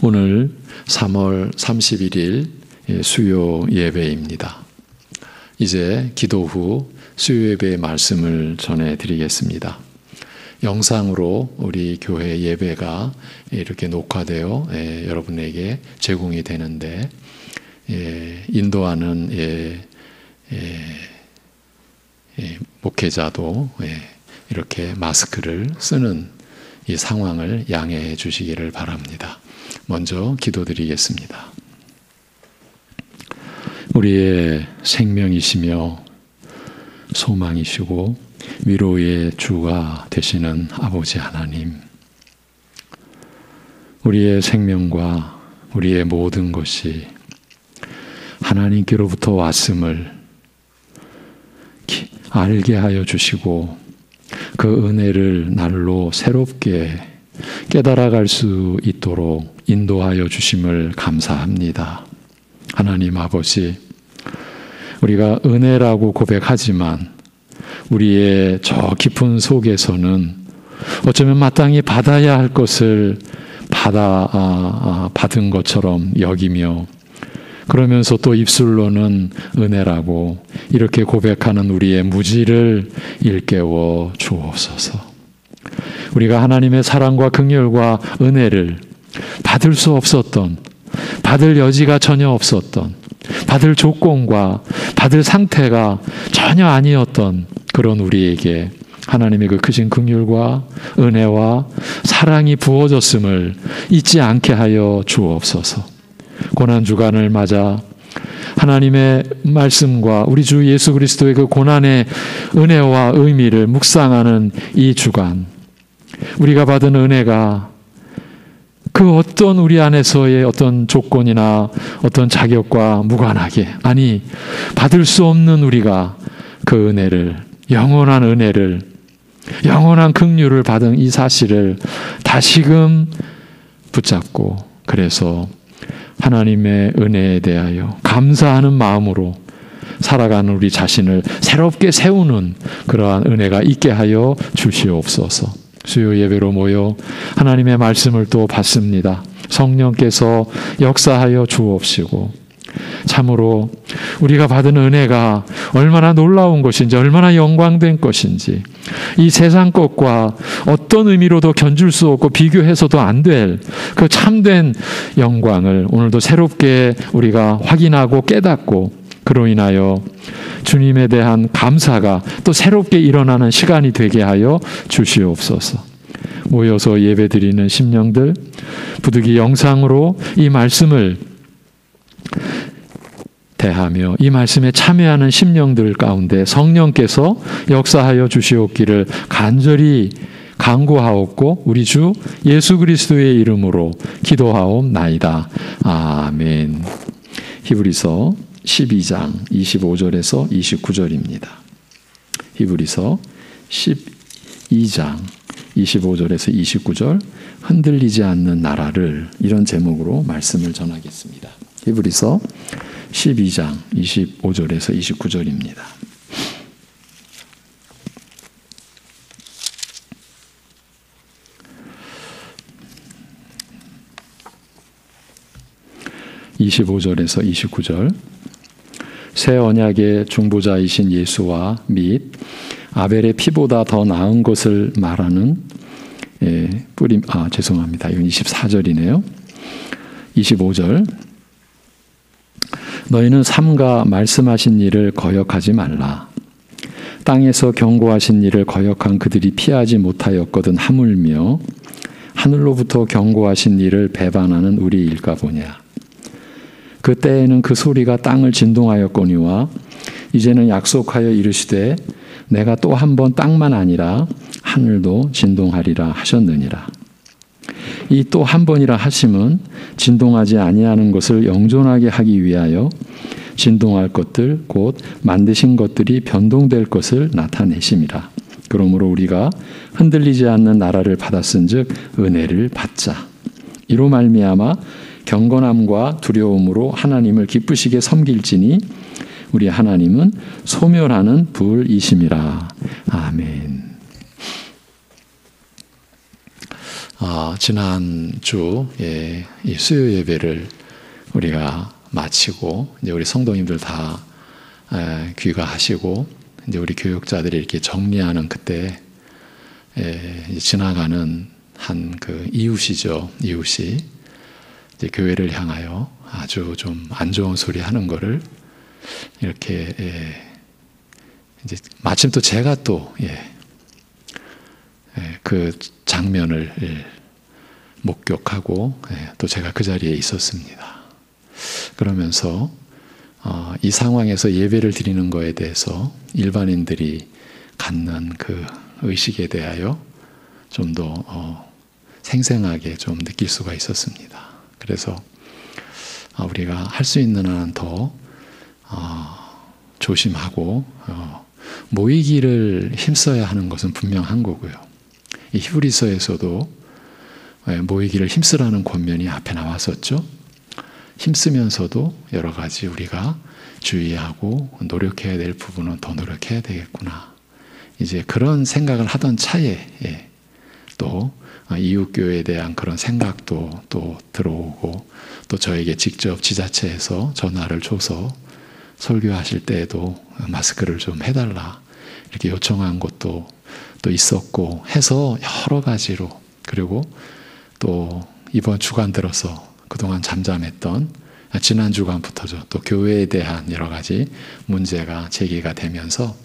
오늘 3월 31일 수요 예배입니다. 이제 기도 후 수요 예배의 말씀을 전해드리겠습니다. 영상으로 우리 교회 예배가 이렇게 녹화되어 여러분에게 제공이 되는데 인도하는 목회자도 이렇게 마스크를 쓰는 이 상황을 양해해 주시기를 바랍니다. 먼저 기도드리겠습니다. 우리의 생명이시며 소망이시고 위로의 주가 되시는 아버지 하나님, 우리의 생명과 우리의 모든 것이 하나님께로부터 왔음을 알게 하여 주시고 그 은혜를 날로 새롭게 깨달아갈 수 있도록 인도하여 주심을 감사합니다. 하나님 아버지, 우리가 은혜라고 고백하지만 우리의 저 깊은 속에서는 어쩌면 마땅히 받아야 할 것을 받은 것처럼 여기며 그러면서 또 입술로는 은혜라고 이렇게 고백하는 우리의 무지를 일깨워 주옵소서. 우리가 하나님의 사랑과 긍휼과 은혜를 받을 수 없었던, 받을 여지가 전혀 없었던, 받을 조건과 받을 상태가 전혀 아니었던 그런 우리에게 하나님의 그 크신 긍휼과 은혜와 사랑이 부어졌음을 잊지 않게 하여 주옵소서. 고난주간을 맞아 하나님의 말씀과 우리 주 예수 그리스도의 그 고난의 은혜와 의미를 묵상하는 이 주간, 우리가 받은 은혜가 그 어떤 우리 안에서의 어떤 조건이나 어떤 자격과 무관하게, 아니 받을 수 없는 우리가 그 은혜를, 영원한 은혜를, 영원한 긍휼을 받은 이 사실을 다시금 붙잡고, 그래서 하나님의 은혜에 대하여 감사하는 마음으로 살아가는 우리 자신을 새롭게 세우는 그러한 은혜가 있게 하여 주시옵소서. 수요 예배로 모여 하나님의 말씀을 또 받습니다. 성령께서 역사하여 주옵시고, 참으로 우리가 받은 은혜가 얼마나 놀라운 것인지, 얼마나 영광된 것인지, 이 세상 것과 어떤 의미로도 견줄 수 없고 비교해서도 안 될 그 참된 영광을 오늘도 새롭게 우리가 확인하고 깨닫고, 그로 인하여 주님에 대한 감사가 또 새롭게 일어나는 시간이 되게 하여 주시옵소서. 모여서 예배드리는 심령들, 부득이 영상으로 이 말씀을 대하며 이 말씀에 참여하는 심령들 가운데 성령께서 역사하여 주시옵기를 간절히 간구하옵고 우리 주 예수 그리스도의 이름으로 기도하옵나이다. 아멘. 히브리서 12장 25절에서 29절입니다. 히브리서 12장 25절에서 29절, 흔들리지 않는 나라를, 이런 제목으로 말씀을 전하겠습니다. 히브리서 12장 25절에서 29절입니다. (25절에서 29절) 새 언약의 중보자이신 예수와 및 아벨의 피보다 더 나은 것을 말하는 죄송합니다. 이건 24절이네요. 25절. 너희는 삼가 말씀하신 일을 거역하지 말라. 땅에서 경고하신 일을 거역한 그들이 피하지 못하였거든 하물며 하늘로부터 경고하신 일을 배반하는 우리 일까 보냐. 그 때에는 그 소리가 땅을 진동하였거니와 이제는 약속하여 이르시되 내가 또 한 번 땅만 아니라 하늘도 진동하리라 하셨느니라. 이 또 한 번이라 하심은 진동하지 아니하는 것을 영존하게 하기 위하여 진동할 것들 곧 만드신 것들이 변동될 것을 나타내심이라. 그러므로 우리가 흔들리지 않는 나라를 받았은즉 은혜를 받자. 이로 말미암아 경건함과 두려움으로 하나님을 기쁘시게 섬길지니 우리 하나님은 소멸하는 불이심이라. 아멘. 지난주 이 수요 예배를 우리가 마치고 이제 우리 성도님들 다 귀가하시고 이제 우리 교육자들이 이렇게 정리하는 그때 이제 지나가는 한 그 이웃이죠. 이웃이 이제 교회를 향하여 아주 좀 안 좋은 소리 하는 거를 이렇게 이제 마침 또 제가 또 그 장면을 목격하고 또 제가 그 자리에 있었습니다. 그러면서 이 상황에서 예배를 드리는 거에 대해서 일반인들이 갖는 그 의식에 대하여 좀 더 생생하게 좀 느낄 수가 있었습니다. 그래서 우리가 할 수 있는 한은 더 조심하고 모이기를 힘써야 하는 것은 분명한 거고요. 이 히브리서에서도 모이기를 힘쓰라는 권면이 앞에 나왔었죠. 힘쓰면서도 여러 가지 우리가 주의하고 노력해야 될 부분은 더 노력해야 되겠구나. 이제 그런 생각을 하던 차에 또 이웃교회에 대한 그런 생각도 또 들어오고 또 저에게 직접 지자체에서 전화를 줘서 설교하실 때에도 마스크를 좀 해달라 이렇게 요청한 것도 또 있었고 해서 여러 가지로 그리고 또 이번 주간 들어서 그동안 잠잠했던 지난 주간부터죠. 또 교회에 대한 여러 가지 문제가 제기가 되면서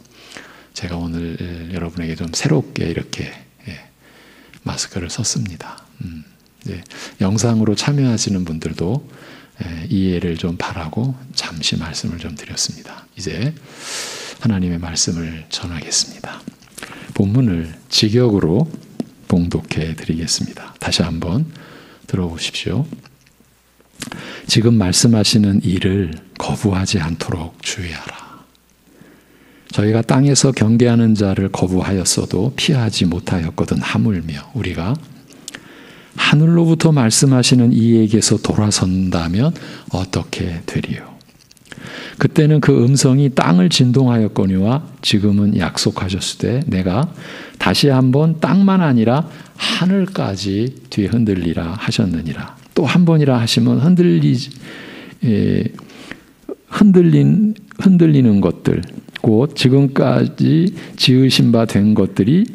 제가 오늘 여러분에게 좀 새롭게 이렇게 마스크를 썼습니다. 영상으로 참여하시는 분들도 이해를 좀 바라고 잠시 말씀을 좀 드렸습니다. 이제 하나님의 말씀을 전하겠습니다. 본문을 직역으로 봉독해 드리겠습니다. 다시 한번 들어보십시오. 지금 말씀하시는 일을 거부하지 않도록 주의하라. 저희가 땅에서 경계하는 자를 거부하였어도 피하지 못하였거든 하물며 우리가 하늘로부터 말씀하시는 이에게서 돌아선다면 어떻게 되리요? 그때는 그 음성이 땅을 진동하였거니와 지금은 약속하셨으되 내가 다시 한번 땅만 아니라 하늘까지 뒤흔들리라 하셨느니라. 또 한 번이라 하시면 흔들리는 것들 곧 지금까지 지으신 바 된 것들이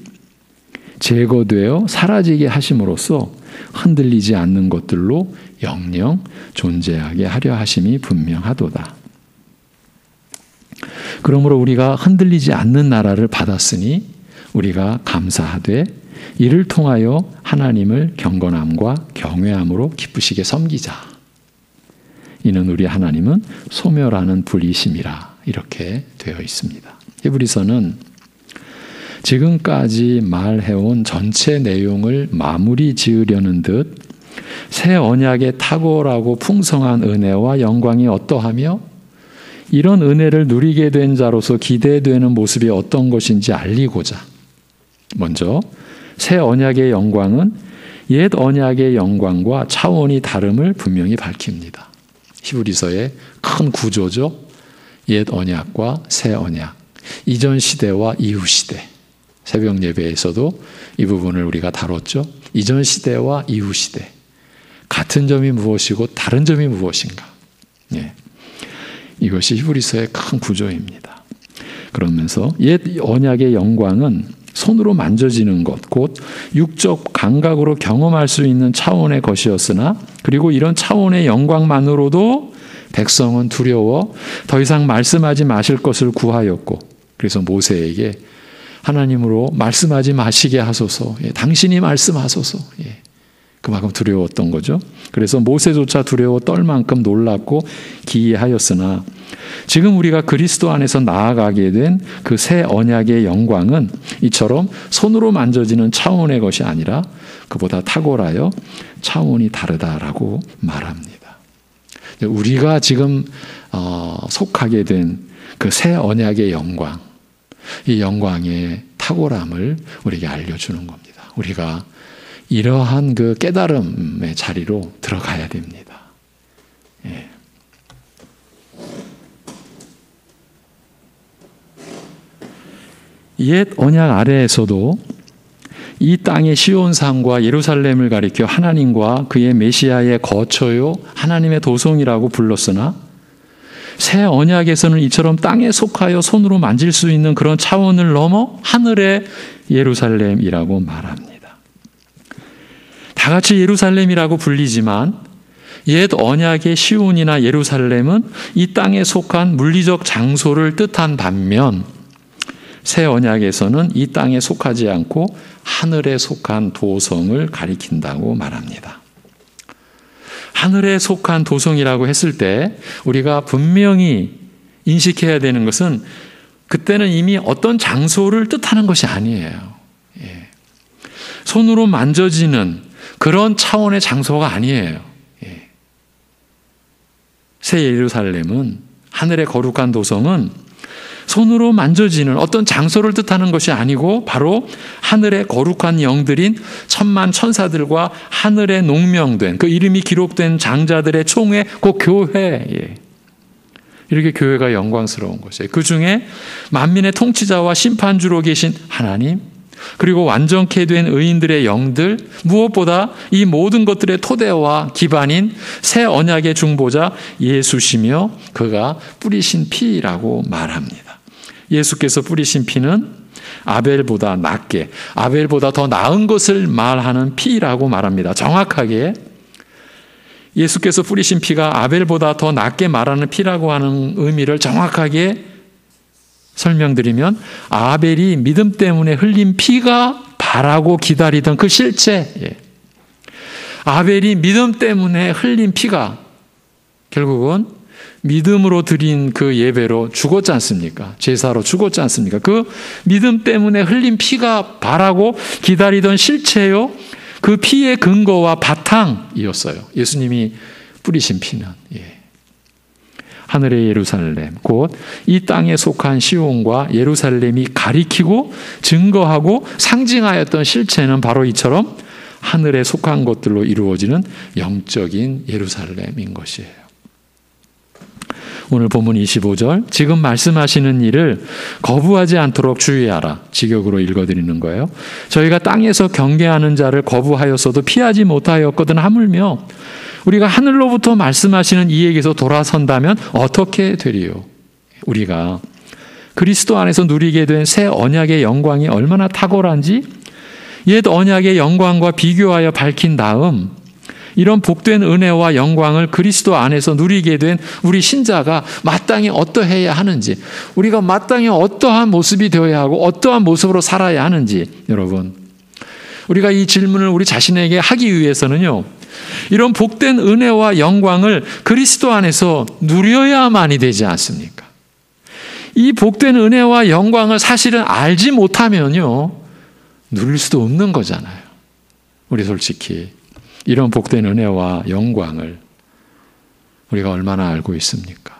제거되어 사라지게 하심으로써 흔들리지 않는 것들로 영영 존재하게 하려 하심이 분명하도다. 그러므로 우리가 흔들리지 않는 나라를 받았으니 우리가 감사하되 이를 통하여 하나님을 경건함과 경외함으로 기쁘시게 섬기자. 이는 우리 하나님은 소멸하는 불이심이라 이렇게 되어 있습니다. 히브리서는 지금까지 말해온 전체 내용을 마무리 지으려는 듯 새 언약의 탁월하고 풍성한 은혜와 영광이 어떠하며 이런 은혜를 누리게 된 자로서 기대되는 모습이 어떤 것인지 알리고자 먼저 새 언약의 영광은 옛 언약의 영광과 차원이 다름을 분명히 밝힙니다. 히브리서의 큰 구조죠. 옛 언약과 새 언약, 이전 시대와 이후 시대. 새벽 예배에서도 이 부분을 우리가 다뤘죠. 이전 시대와 이후 시대. 같은 점이 무엇이고 다른 점이 무엇인가. 이것이 히브리서의 큰 구조입니다. 그러면서 옛 언약의 영광은 손으로 만져지는 것, 곧 육적 감각으로 경험할 수 있는 차원의 것이었으나 그리고 이런 차원의 영광만으로도 백성은 두려워 더 이상 말씀하지 마실 것을 구하였고 그래서 모세에게 하나님으로 말씀하지 마시게 하소서. 당신이 말씀하소서. 그만큼 두려웠던 거죠. 그래서 모세조차 두려워 떨 만큼 놀랍고 기이하였으나 지금 우리가 그리스도 안에서 나아가게 된 그 새 언약의 영광은 이처럼 손으로 만져지는 차원의 것이 아니라 그보다 탁월하여 차원이 다르다라고 말합니다. 우리가 지금 속하게 된 그 새 언약의 영광, 이 영광의 탁월함을 우리에게 알려주는 겁니다. 우리가 이러한 그 깨달음의 자리로 들어가야 됩니다. 옛 언약 아래에서도 이 땅의 시온산과 예루살렘을 가리켜 하나님과 그의 메시아의 거처요 하나님의 도성이라고 불렀으나 새 언약에서는 이처럼 땅에 속하여 손으로 만질 수 있는 그런 차원을 넘어 하늘의 예루살렘이라고 말합니다. 다 같이 예루살렘이라고 불리지만 옛 언약의 시온이나 예루살렘은 이 땅에 속한 물리적 장소를 뜻한 반면 새 언약에서는 이 땅에 속하지 않고 하늘에 속한 도성을 가리킨다고 말합니다. 하늘에 속한 도성이라고 했을 때 우리가 분명히 인식해야 되는 것은 그때는 이미 어떤 장소를 뜻하는 것이 아니에요. 손으로 만져지는 그런 차원의 장소가 아니에요. 새 예루살렘은, 하늘의 거룩한 도성은 손으로 만져지는 어떤 장소를 뜻하는 것이 아니고 바로 하늘의 거룩한 영들인 천만 천사들과 하늘의 농명된 그 이름이 기록된 장자들의 총회, 그 교회. 이렇게 교회가 영광스러운 것이에요. 그 중에 만민의 통치자와 심판주로 계신 하나님, 그리고 완전케 된 의인들의 영들, 무엇보다 이 모든 것들의 토대와 기반인 새 언약의 중보자 예수시며 그가 뿌리신 피라고 말합니다. 예수께서 뿌리신 피는 아벨보다 낫게, 아벨보다 더 나은 것을 말하는 피라고 말합니다. 정확하게 예수께서 뿌리신 피가 아벨보다 더 낫게 말하는 피라고 하는 의미를 정확하게 설명드리면 아벨이 믿음 때문에 흘린 피가 바라고 기다리던 그 실체, 아벨이 믿음 때문에 흘린 피가 결국은 믿음으로 드린 그 예배로 죽었지 않습니까? 제사로 죽었지 않습니까? 그 믿음 때문에 흘린 피가 바라고 기다리던 실체요, 그 피의 근거와 바탕이었어요. 예수님이 뿌리신 피는. 하늘의 예루살렘, 곧 이 땅에 속한 시온과 예루살렘이 가리키고 증거하고 상징하였던 실체는 바로 이처럼 하늘에 속한 것들로 이루어지는 영적인 예루살렘인 것이에요. 오늘 본문 25절, 지금 말씀하시는 일을 거부하지 않도록 주의하라. 직역으로 읽어드리는 거예요. 저희가 땅에서 경계하는 자를 거부하였어도 피하지 못하였거든 하물며 우리가 하늘로부터 말씀하시는 이에게서 돌아선다면 어떻게 되리요? 우리가 그리스도 안에서 누리게 된 새 언약의 영광이 얼마나 탁월한지 옛 언약의 영광과 비교하여 밝힌 다음 이런 복된 은혜와 영광을 그리스도 안에서 누리게 된 우리 신자가 마땅히 어떠해야 하는지, 우리가 마땅히 어떠한 모습이 되어야 하고 어떠한 모습으로 살아야 하는지, 여러분, 우리가 이 질문을 우리 자신에게 하기 위해서는요, 이런 복된 은혜와 영광을 그리스도 안에서 누려야만이 되지 않습니까? 이 복된 은혜와 영광을 사실은 알지 못하면요, 누릴 수도 없는 거잖아요. 우리 솔직히 이런 복된 은혜와 영광을 우리가 얼마나 알고 있습니까?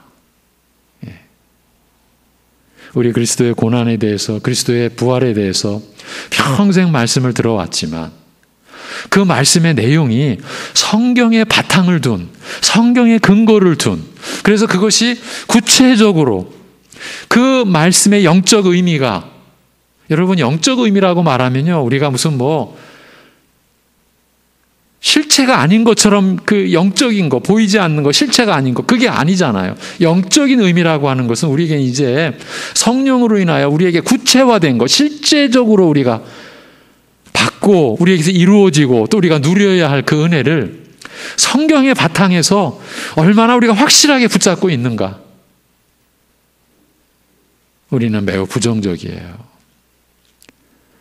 우리 그리스도의 고난에 대해서, 그리스도의 부활에 대해서 평생 말씀을 들어왔지만 그 말씀의 내용이 성경의 바탕을 둔, 성경의 근거를 둔, 그래서 그것이 구체적으로 그 말씀의 영적 의미가, 여러분, 영적 의미라고 말하면요, 우리가 무슨 실체가 아닌 것처럼 그 영적인 거, 보이지 않는 거, 실체가 아닌 거, 그게 아니잖아요. 영적인 의미라고 하는 것은 우리에게 이제 성령으로 인하여 우리에게 구체화된 거, 실제적으로 우리가 받고 우리에게서 이루어지고 또 우리가 누려야 할 그 은혜를 성경의 바탕에서 얼마나 우리가 확실하게 붙잡고 있는가. 우리는 매우 부정적이에요.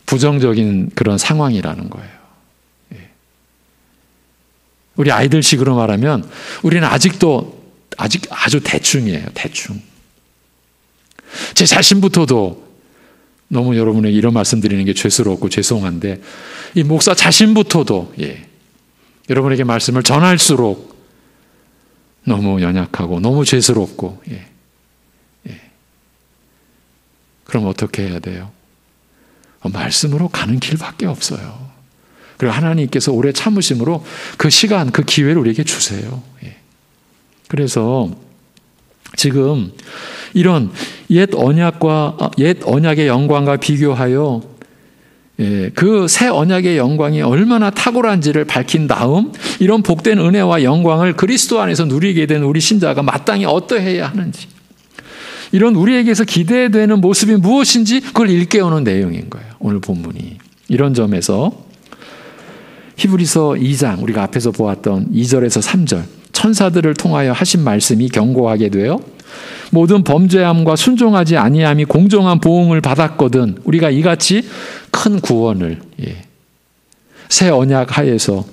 부정적인 그런 상황이라는 거예요. 우리 아이들식으로 말하면 우리는 아직 아주 대충이에요. 대충. 제 자신부터도 너무 여러분에게 이런 말씀 드리는 게 죄스럽고 죄송한데 이 목사 자신부터도 여러분에게 말씀을 전할수록 너무 연약하고 너무 죄스럽고 그럼 어떻게 해야 돼요? 말씀으로 가는 길밖에 없어요. 그리고 하나님께서 오래 참으심으로 그 시간, 그 기회를 우리에게 주세요. 그래서 지금 이런 옛 언약의 영광과 비교하여 그 새 언약의 영광이 얼마나 탁월한지를 밝힌 다음 이런 복된 은혜와 영광을 그리스도 안에서 누리게 된 우리 신자가 마땅히 어떠해야 하는지, 이런 우리에게서 기대되는 모습이 무엇인지 그걸 일깨우는 내용인 거예요. 오늘 본문이. 이런 점에서 히브리서 2장, 우리가 앞에서 보았던 2절에서 3절 천사들을 통하여 하신 말씀이 경고하게 되어 모든 범죄함과 순종하지 아니함이 공정한 보응을 받았거든 우리가 이같이 큰 구원을 새 언약 하에서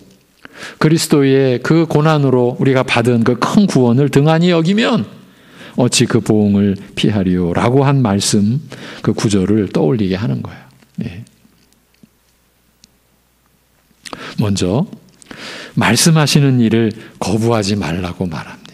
그리스도의 그 고난으로 우리가 받은 그 큰 구원을 등한히 여기면 어찌 그 보응을 피하리요 라고 한 말씀, 그 구절을 떠올리게 하는 거예요. 먼저 말씀하시는 일을 거부하지 말라고 말합니다.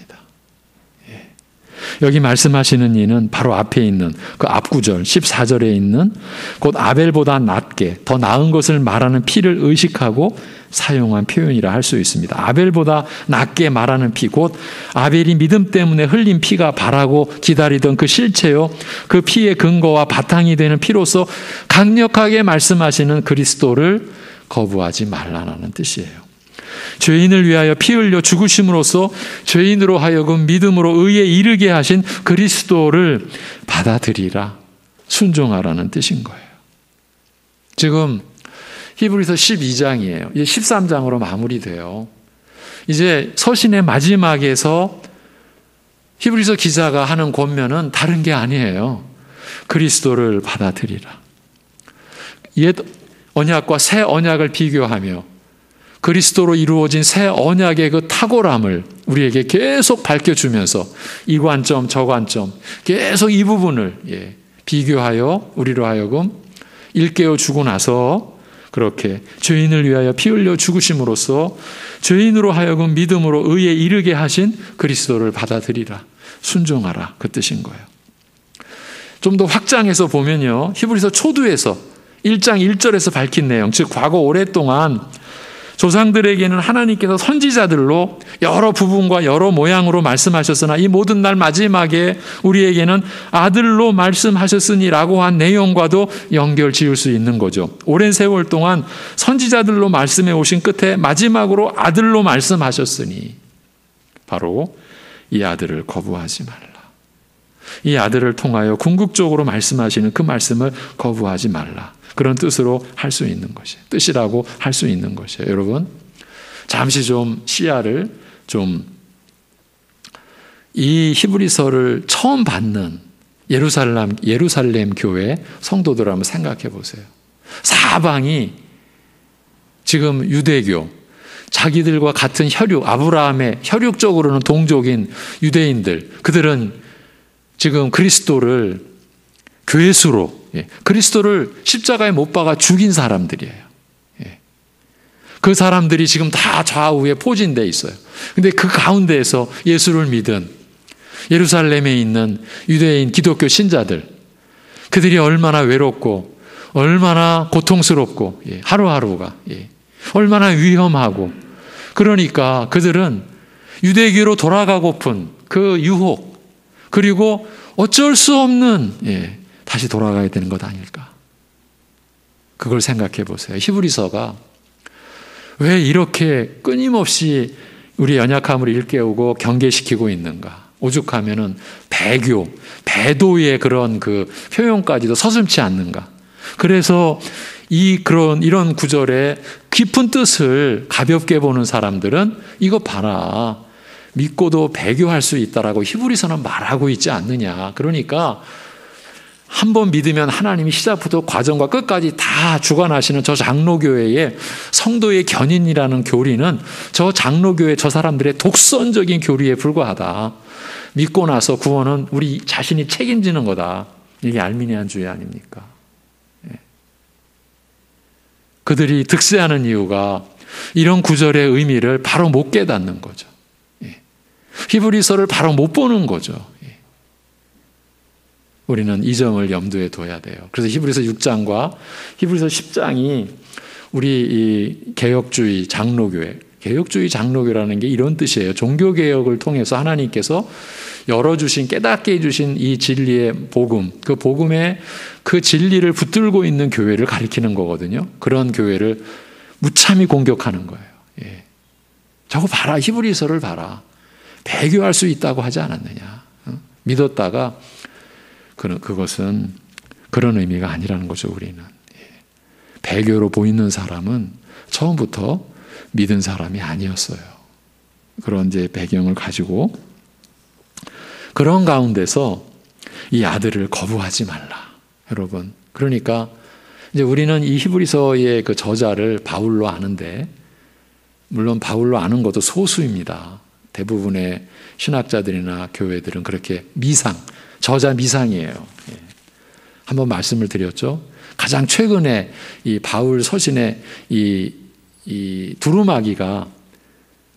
여기 말씀하시는 이는 바로 앞에 있는 그 앞구절 14절에 있는 곧 아벨보다 낫게 더 나은 것을 말하는 피를 의식하고 사용한 표현이라 할 수 있습니다. 아벨보다 낫게 말하는 피, 곧 아벨이 믿음 때문에 흘린 피가 바라고 기다리던 그 실체요, 그 피의 근거와 바탕이 되는 피로서 강력하게 말씀하시는 그리스도를 거부하지 말라는 뜻이에요. 죄인을 위하여 피 흘려 죽으심으로써 죄인으로 하여금 믿음으로 의에 이르게 하신 그리스도를 받아들이라, 순종하라는 뜻인 거예요. 지금 히브리서 12장이에요. 이제 13장으로 마무리돼요. 이제 서신의 마지막에서 히브리서 기자가 하는 권면은 다른 게 아니에요. 그리스도를 받아들이라. 옛 언약과 새 언약을 비교하며 그리스도로 이루어진 새 언약의 그 탁월함을 우리에게 계속 밝혀주면서 이 관점 저 관점 계속 이 부분을 비교하여 우리로 하여금 일깨워 주고 나서 그렇게 죄인을 위하여 피 흘려 죽으심으로써 죄인으로 하여금 믿음으로 의에 이르게 하신 그리스도를 받아들이라, 순종하라, 그 뜻인 거예요. 좀 더 확장해서 보면요, 히브리서 초두에서 1장 1절에서 밝힌 내용, 즉 과거 오랫동안 조상들에게는 하나님께서 선지자들로 여러 부분과 여러 모양으로 말씀하셨으나 이 모든 날 마지막에 우리에게는 아들로 말씀하셨으니라고 한 내용과도 연결 지을 수 있는 거죠. 오랜 세월 동안 선지자들로 말씀해 오신 끝에 마지막으로 아들로 말씀하셨으니 바로 이 아들을 거부하지 말라. 이 아들을 통하여 궁극적으로 말씀하시는 그 말씀을 거부하지 말라. 그런 뜻으로 할 수 있는 것이에요. 뜻이라고 할 수 있는 것이에요. 여러분, 잠시 좀 시야를 이 히브리서를 처음 받는 예루살렘 교회 성도들 한번 생각해 보세요. 사방이 지금 유대교, 자기들과 같은 혈육, 아브라함의 혈육적으로는 동족인 유대인들, 그들은 지금 그리스도를 괴수로, 그리스도를 십자가에 못 박아 죽인 사람들이에요. 그 사람들이 지금 다 좌우에 포진되어 있어요. 근데 그 가운데에서 예수를 믿은 예루살렘에 있는 유대인 기독교 신자들, 그들이 얼마나 외롭고 얼마나 고통스럽고 하루하루가 얼마나 위험하고, 그러니까 그들은 유대교로 돌아가고픈 그 유혹, 그리고 어쩔 수 없는 다시 돌아가야 되는 것 아닐까. 그걸 생각해 보세요. 히브리서가 왜 이렇게 끊임없이 우리 연약함을 일깨우고 경계시키고 있는가. 오죽하면은 배교, 배도의 그런 그 표현까지도 서슴지 않는가. 그래서 이런 구절의 깊은 뜻을 가볍게 보는 사람들은 이거 봐라, 믿고도 배교할 수 있다라고 히브리서는 말하고 있지 않느냐. 그러니까 한번 믿으면 하나님이 시작부터 과정과 끝까지 다 주관하시는 저 장로교회의 성도의 견인이라는 교리는 저 장로교회 저 사람들의 독선적인 교리에 불과하다. 믿고 나서 구원은 우리 자신이 책임지는 거다. 이게 알미니안주의 아닙니까? 그들이 득세하는 이유가 이런 구절의 의미를 바로 못 깨닫는 거죠. 히브리서를 바로 못 보는 거죠. 우리는 이 점을 염두에 둬야 돼요. 그래서 히브리서 6장과 히브리서 10장이 우리 이 개혁주의 장로교회, 개혁주의 장로교라는 게 이런 뜻이에요. 종교개혁을 통해서 하나님께서 열어주신, 깨닫게 해주신 이 진리의 복음, 그 복음의 그 진리를 붙들고 있는 교회를 가리키는 거거든요. 그런 교회를 무참히 공격하는 거예요. 예. 저거 봐라, 히브리서를 봐라. 배교할 수 있다고 하지 않았느냐. 믿었다가 그것은 그런 의미가 아니라는 거죠. 우리는. 예. 배교로 보이는 사람은 처음부터 믿은 사람이 아니었어요. 그런 이제 배경을 가지고 그런 가운데서 이 아들을 거부하지 말라. 여러분. 그러니까 이제 우리는 이 히브리서의 그 저자를 바울로 아는데, 물론 바울로 아는 것도 소수입니다. 대부분의 신학자들이나 교회들은 그렇게 저자 미상이에요. 예. 한번 말씀을 드렸죠. 가장 최근에 이 바울 서신에 이 두루마기가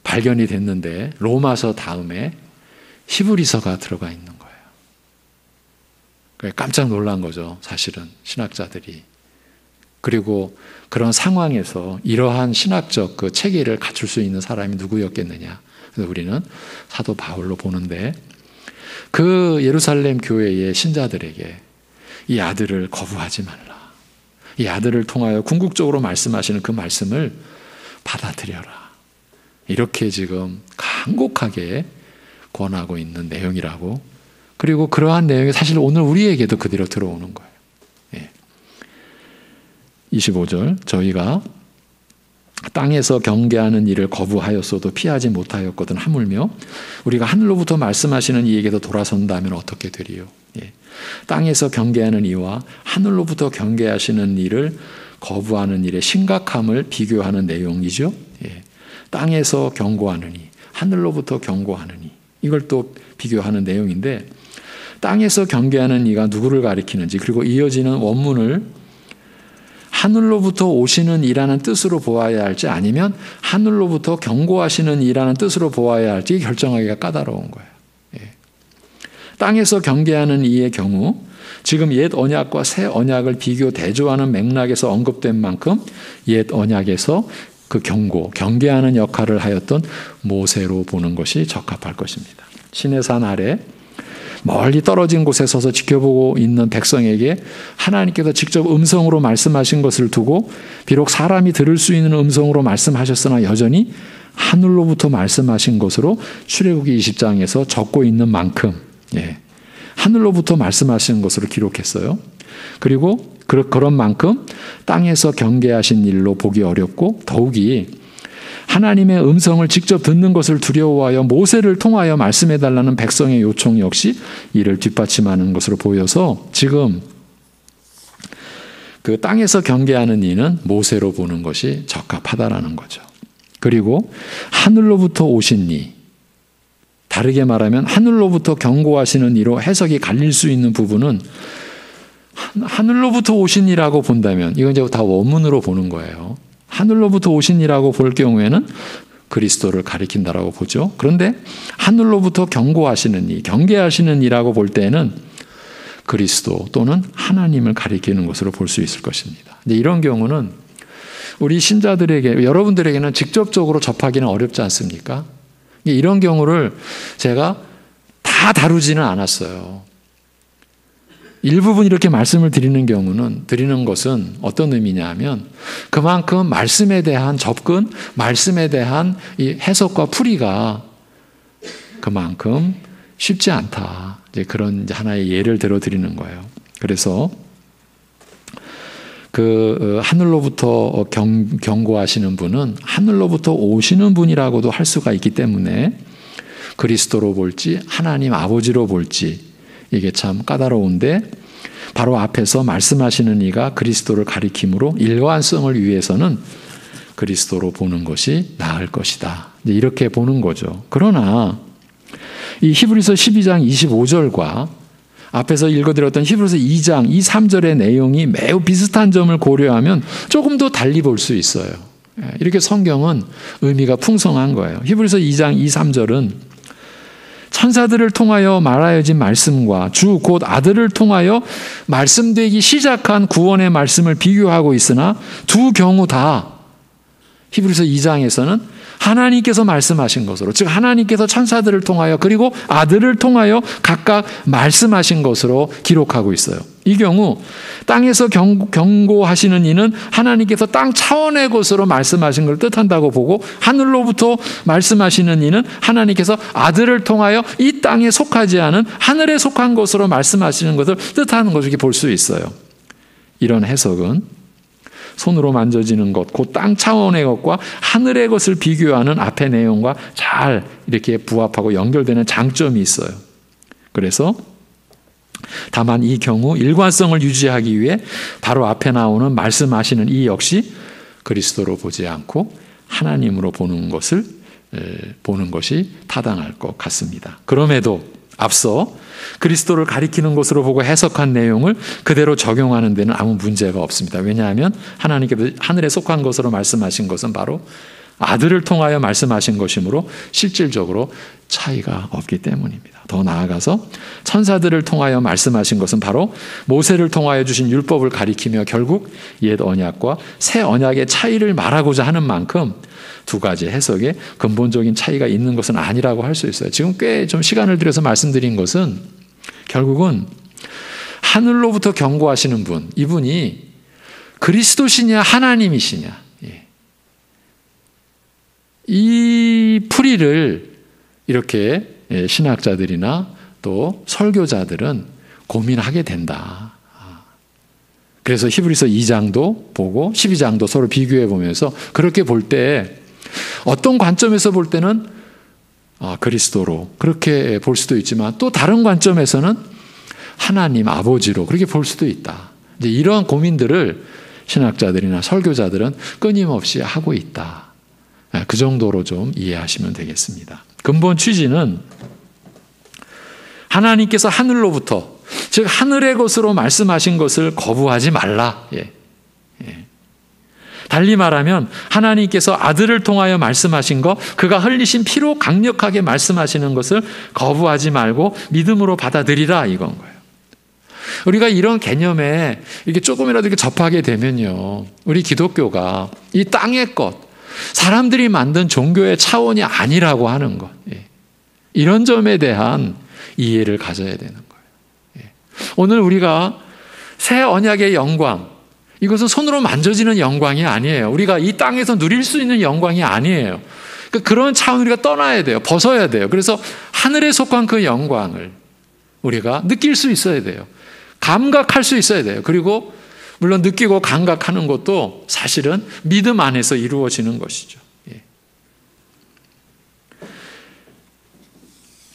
발견이 됐는데 로마서 다음에 히브리서가 들어가 있는 거예요. 깜짝 놀란 거죠. 사실은 신학자들이. 그리고 그런 상황에서 이러한 신학적 그 체계를 갖출 수 있는 사람이 누구였겠느냐. 그래서 우리는 사도 바울로 보는데, 그 예루살렘 교회의 신자들에게 이 아들을 거부하지 말라. 이 아들을 통하여 궁극적으로 말씀하시는 그 말씀을 받아들여라. 이렇게 지금 간곡하게 권하고 있는 내용이라고. 그리고 그러한 내용이 사실 오늘 우리에게도 그대로 들어오는 거예요. 예. 25절, 저희가 땅에서 경계하는 일을 거부하였어도 피하지 못하였거든 하물며 우리가 하늘로부터 말씀하시는 이에게도 돌아선다면 어떻게 되리요. 예. 땅에서 경계하는 이와 하늘로부터 경계하시는 일을 거부하는 일의 심각함을 비교하는 내용이죠. 예. 땅에서 경고하느니 하늘로부터 경고하느니, 이걸 또 비교하는 내용인데, 땅에서 경계하는 이가 누구를 가리키는지, 그리고 이어지는 원문을 하늘로부터 오시는 이라는 뜻으로 보아야 할지 아니면 하늘로부터 경고하시는 이라는 뜻으로 보아야 할지 결정하기가 까다로운 거예요. 예. 땅에서 경계하는 이의 경우 지금 옛 언약과 새 언약을 비교 대조하는 맥락에서 언급된 만큼 옛 언약에서 그 경계하는 역할을 하였던 모세로 보는 것이 적합할 것입니다. 시내산 아래 멀리 떨어진 곳에 서서 지켜보고 있는 백성에게 하나님께서 직접 음성으로 말씀하신 것을 두고 비록 사람이 들을 수 있는 음성으로 말씀하셨으나 여전히 하늘로부터 말씀하신 것으로 출애굽기 20장에서 적고 있는 만큼, 예, 하늘로부터 말씀하신 것으로 기록했어요. 그리고 그런 만큼 땅에서 경계하신 일로 보기 어렵고, 더욱이 하나님의 음성을 직접 듣는 것을 두려워하여 모세를 통하여 말씀해달라는 백성의 요청 역시 이를 뒷받침하는 것으로 보여서 지금 그 땅에서 경계하는 이는 모세로 보는 것이 적합하다라는 거죠. 그리고 하늘로부터 오신 이, 다르게 말하면 하늘로부터 경고하시는 이로 해석이 갈릴 수 있는 부분은, 하늘로부터 오신 이라고 본다면 이건 이제 다 원문으로 보는 거예요. 하늘로부터 오신 이라고 볼 경우에는 그리스도를 가리킨다라고 보죠. 그런데 하늘로부터 경고하시는 이, 경계하시는 이라고 볼 때는 그리스도 또는 하나님을 가리키는 것으로 볼 수 있을 것입니다. 근데 이런 경우는 우리 신자들에게, 여러분들에게는 직접적으로 접하기는 어렵지 않습니까? 이런 경우를 제가 다 다루지는 않았어요. 일부분 이렇게 말씀을 드리는 것은 어떤 의미냐 하면, 그만큼 말씀에 대한 접근, 말씀에 대한 이 해석과 풀이가 그만큼 쉽지 않다. 이제 그런 하나의 예를 들어 드리는 거예요. 그래서 그 하늘로부터 경고하시는 분은 하늘로부터 오시는 분이라고도 할 수가 있기 때문에 그리스도로 볼지 하나님 아버지로 볼지 이게 참 까다로운데, 바로 앞에서 말씀하시는 이가 그리스도를 가리킴으로 일관성을 위해서는 그리스도로 보는 것이 나을 것이다. 이렇게 보는 거죠. 그러나 이 히브리서 12장 25절과 앞에서 읽어드렸던 히브리서 2장 2, 3절의 내용이 매우 비슷한 점을 고려하면 조금 더 달리 볼 수 있어요. 이렇게 성경은 의미가 풍성한 거예요. 히브리서 2장 2, 3절은 천사들을 통하여 말하여진 말씀과 주 곧 아들을 통하여 말씀되기 시작한 구원의 말씀을 비교하고 있으나 두 경우 다 히브리서 2장에서는 하나님께서 말씀하신 것으로, 즉 하나님께서 천사들을 통하여 그리고 아들을 통하여 각각 말씀하신 것으로 기록하고 있어요. 이 경우 땅에서 경고하시는 이는 하나님께서 땅 차원의 것으로 말씀하신 걸 뜻한다고 보고, 하늘로부터 말씀하시는 이는 하나님께서 아들을 통하여 이 땅에 속하지 않은 하늘에 속한 것으로 말씀하시는 것을 뜻하는 것을 이렇게 볼 수 있어요. 이런 해석은 손으로 만져지는 것, 곧 땅 차원의 것과 하늘의 것을 비교하는 앞의 내용과 잘 이렇게 부합하고 연결되는 장점이 있어요. 그래서 다만 이 경우 일관성을 유지하기 위해 바로 앞에 나오는 말씀하시는 이 역시 그리스도로 보지 않고 하나님으로 보는 것이 타당할 것 같습니다. 그럼에도 앞서 그리스도를 가리키는 것으로 보고 해석한 내용을 그대로 적용하는 데는 아무 문제가 없습니다. 왜냐하면 하나님께서 하늘에 속한 것으로 말씀하신 것은 바로 아들을 통하여 말씀하신 것이므로 실질적으로 차이가 없기 때문입니다. 더 나아가서 천사들을 통하여 말씀하신 것은 바로 모세를 통하여 주신 율법을 가리키며 결국 옛 언약과 새 언약의 차이를 말하고자 하는 만큼 두 가지 해석에 근본적인 차이가 있는 것은 아니라고 할 수 있어요. 지금 꽤 좀 시간을 들여서 말씀드린 것은 결국은 하늘로부터 경고하시는 분, 이분이 그리스도시냐 하나님이시냐, 이 풀이를 이렇게 신학자들이나 또 설교자들은 고민하게 된다. 그래서 히브리서 2장도 보고 12장도 서로 비교해 보면서 그렇게 볼 때 어떤 관점에서 볼 때는 그리스도로 그렇게 볼 수도 있지만 또 다른 관점에서는 하나님 아버지로 그렇게 볼 수도 있다. 이제 이러한 고민들을 신학자들이나 설교자들은 끊임없이 하고 있다. 그 정도로 좀 이해하시면 되겠습니다. 근본 취지는 하나님께서 하늘로부터, 즉 하늘의 것으로 말씀하신 것을 거부하지 말라. 달리 말하면 하나님께서 아들을 통하여 말씀하신 것, 그가 흘리신 피로 강력하게 말씀하시는 것을 거부하지 말고 믿음으로 받아들이라, 이건 거예요. 우리가 이런 개념에 이렇게 조금이라도 이렇게 접하게 되면요, 우리 기독교가 이 땅의 것, 사람들이 만든 종교의 차원이 아니라고 하는 것, 이런 점에 대한 이해를 가져야 되는 거예요. 오늘 우리가 새 언약의 영광, 이것은 손으로 만져지는 영광이 아니에요. 우리가 이 땅에서 누릴 수 있는 영광이 아니에요. 그런 차원을 우리가 떠나야 돼요. 벗어야 돼요. 그래서 하늘에 속한 그 영광을 우리가 느낄 수 있어야 돼요. 감각할 수 있어야 돼요. 그리고 물론 느끼고 감각하는 것도 사실은 믿음 안에서 이루어지는 것이죠.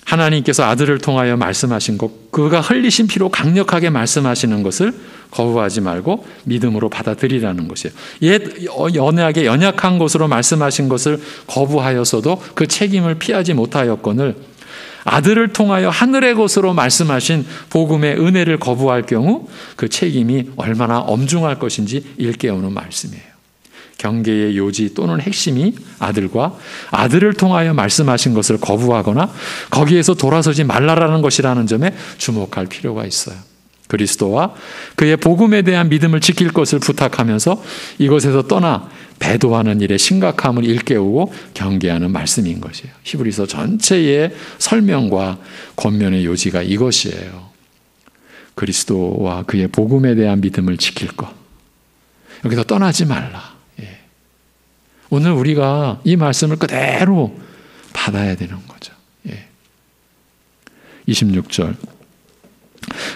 하나님께서 아들을 통하여 말씀하신 것, 그가 흘리신 피로 강력하게 말씀하시는 것을 거부하지 말고 믿음으로 받아들이라는 것이에요. 옛 언약의 연약한 것으로 말씀하신 것을 거부하여서도 그 책임을 피하지 못하였거늘 아들을 통하여 하늘의 것으로 말씀하신 복음의 은혜를 거부할 경우 그 책임이 얼마나 엄중할 것인지 일깨우는 말씀이에요. 경계의 요지 또는 핵심이 아들과 아들을 통하여 말씀하신 것을 거부하거나 거기에서 돌아서지 말라라는 것이라는 점에 주목할 필요가 있어요. 그리스도와 그의 복음에 대한 믿음을 지킬 것을 부탁하면서 이것에서 떠나 배도하는 일의 심각함을 일깨우고 경계하는 말씀인 것이에요. 히브리서 전체의 설명과 권면의 요지가 이것이에요. 그리스도와 그의 복음에 대한 믿음을 지킬 것, 여기서 떠나지 말라. 오늘 우리가 이 말씀을 그대로 받아야 되는 거죠. 26절.